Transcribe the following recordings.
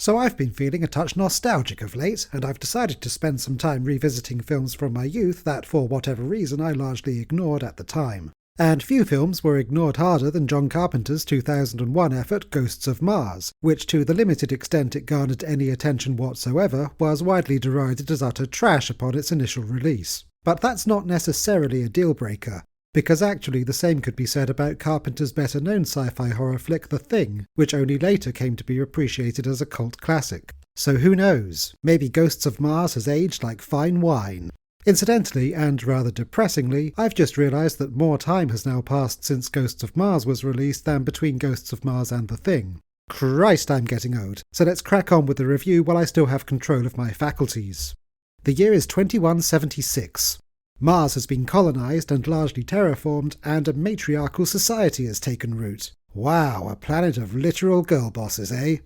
So I've been feeling a touch nostalgic of late, and I've decided to spend some time revisiting films from my youth that, for whatever reason, I largely ignored at the time. And few films were ignored harder than John Carpenter's 2001 effort Ghosts of Mars, which to the limited extent it garnered any attention whatsoever was widely derided as utter trash upon its initial release. But that's not necessarily a deal-breaker, because actually the same could be said about Carpenter's better-known sci-fi horror flick The Thing, which only later came to be appreciated as a cult classic. So who knows, maybe Ghosts of Mars has aged like fine wine. Incidentally, and rather depressingly, I've just realised that more time has now passed since Ghosts of Mars was released than between Ghosts of Mars and The Thing. Christ, I'm getting old. So let's crack on with the review while I still have control of my faculties. The year is 2176. Mars has been colonised and largely terraformed, and a matriarchal society has taken root. Wow, a planet of literal girl bosses, eh?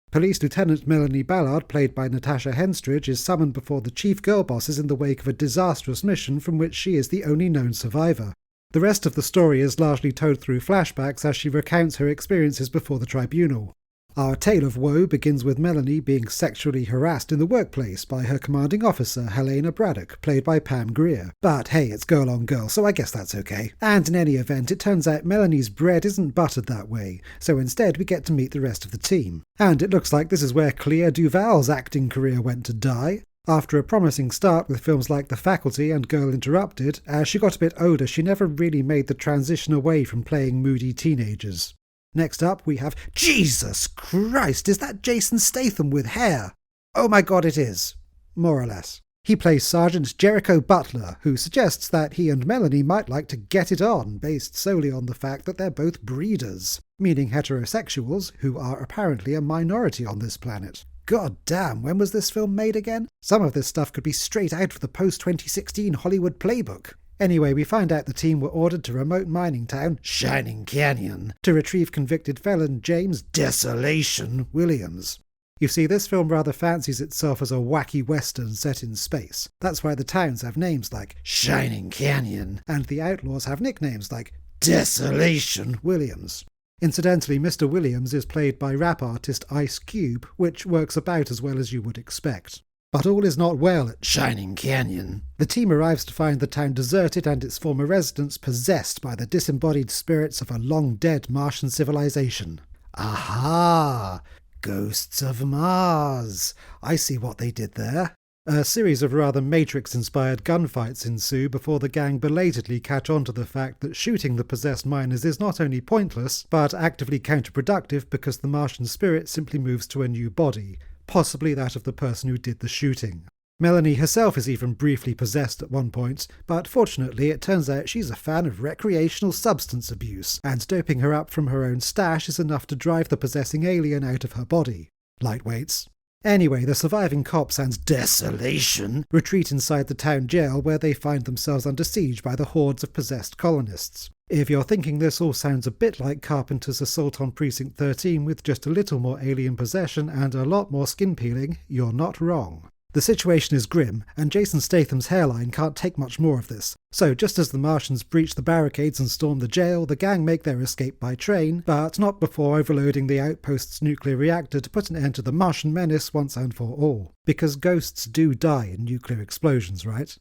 Police Lieutenant Melanie Ballard, played by Natasha Henstridge, is summoned before the chief girl bosses in the wake of a disastrous mission from which she is the only known survivor. The rest of the story is largely told through flashbacks as she recounts her experiences before the tribunal. Our tale of woe begins with Melanie being sexually harassed in the workplace by her commanding officer, Helena Braddock, played by Pam Grier. But hey, it's girl on girl, so I guess that's okay. And in any event, it turns out Melanie's bread isn't buttered that way, so instead we get to meet the rest of the team. And it looks like this is where Clea Duvall's acting career went to die. After a promising start with films like The Faculty and Girl Interrupted, as she got a bit older she never really made the transition away from playing moody teenagers. Next up we have Jesus Christ, is that Jason Statham with hair? Oh my god, it is. More or less. He plays Sergeant Jericho Butler, who suggests that he and Melanie might like to get it on, based solely on the fact that they're both breeders, meaning heterosexuals, who are apparently a minority on this planet. God damn, when was this film made again? Some of this stuff could be straight out of the post-2016 Hollywood playbook. Anyway, we find out the team were ordered to remote mining town, Shining Canyon, to retrieve convicted felon James Desolation Williams. You see, this film rather fancies itself as a wacky western set in space. That's why the towns have names like Shining Canyon, and the outlaws have nicknames like Desolation Williams. Incidentally, Mr. Williams is played by rap artist Ice Cube, which works about as well as you would expect. But all is not well at Shining Canyon. The team arrives to find the town deserted and its former residents possessed by the disembodied spirits of a long-dead Martian civilization. Aha! Ghosts of Mars! I see what they did there. A series of rather Matrix-inspired gunfights ensue before the gang belatedly catch on to the fact that shooting the possessed miners is not only pointless, but actively counterproductive because the Martian spirit simply moves to a new body, possibly that of the person who did the shooting. Melanie herself is even briefly possessed at one point, but fortunately it turns out she's a fan of recreational substance abuse, and doping her up from her own stash is enough to drive the possessing alien out of her body. Lightweights. Anyway, the surviving cops and Desolation retreat inside the town jail where they find themselves under siege by the hordes of possessed colonists. If you're thinking this all sounds a bit like Carpenter's Assault on Precinct 13 with just a little more alien possession and a lot more skin peeling, you're not wrong. The situation is grim, and Jason Statham's hairline can't take much more of this. So just as the Martians breach the barricades and storm the jail, the gang make their escape by train, but not before overloading the outpost's nuclear reactor to put an end to the Martian menace once and for all. Because ghosts do die in nuclear explosions, right?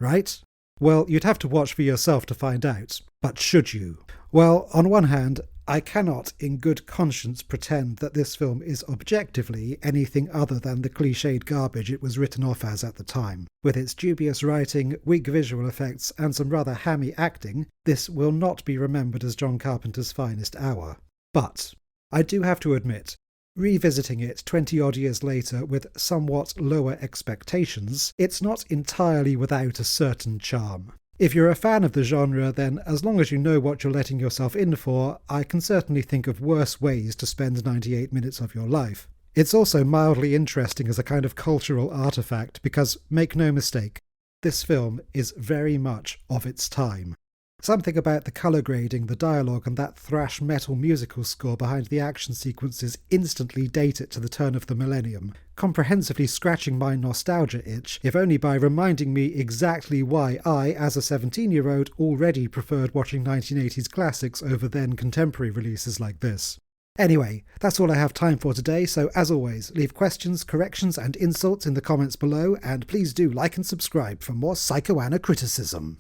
Right? Well, you'd have to watch for yourself to find out. But should you? Well, on one hand, I cannot in good conscience pretend that this film is objectively anything other than the cliched garbage it was written off as at the time. With its dubious writing, weak visual effects, and some rather hammy acting, this will not be remembered as John Carpenter's finest hour. But I do have to admit, revisiting it 20-odd years later with somewhat lower expectations, it's not entirely without a certain charm. If you're a fan of the genre, then as long as you know what you're letting yourself in for, I can certainly think of worse ways to spend 98 minutes of your life. It's also mildly interesting as a kind of cultural artifact because, make no mistake, this film is very much of its time. Something about the colour grading, the dialogue, and that thrash metal musical score behind the action sequences instantly date it to the turn of the millennium, comprehensively scratching my nostalgia itch, if only by reminding me exactly why I, as a 17-year-old, already preferred watching 1980s classics over then contemporary releases like this. Anyway, that's all I have time for today, so as always, leave questions, corrections and insults in the comments below, and please do like and subscribe for more psychoanacriticism.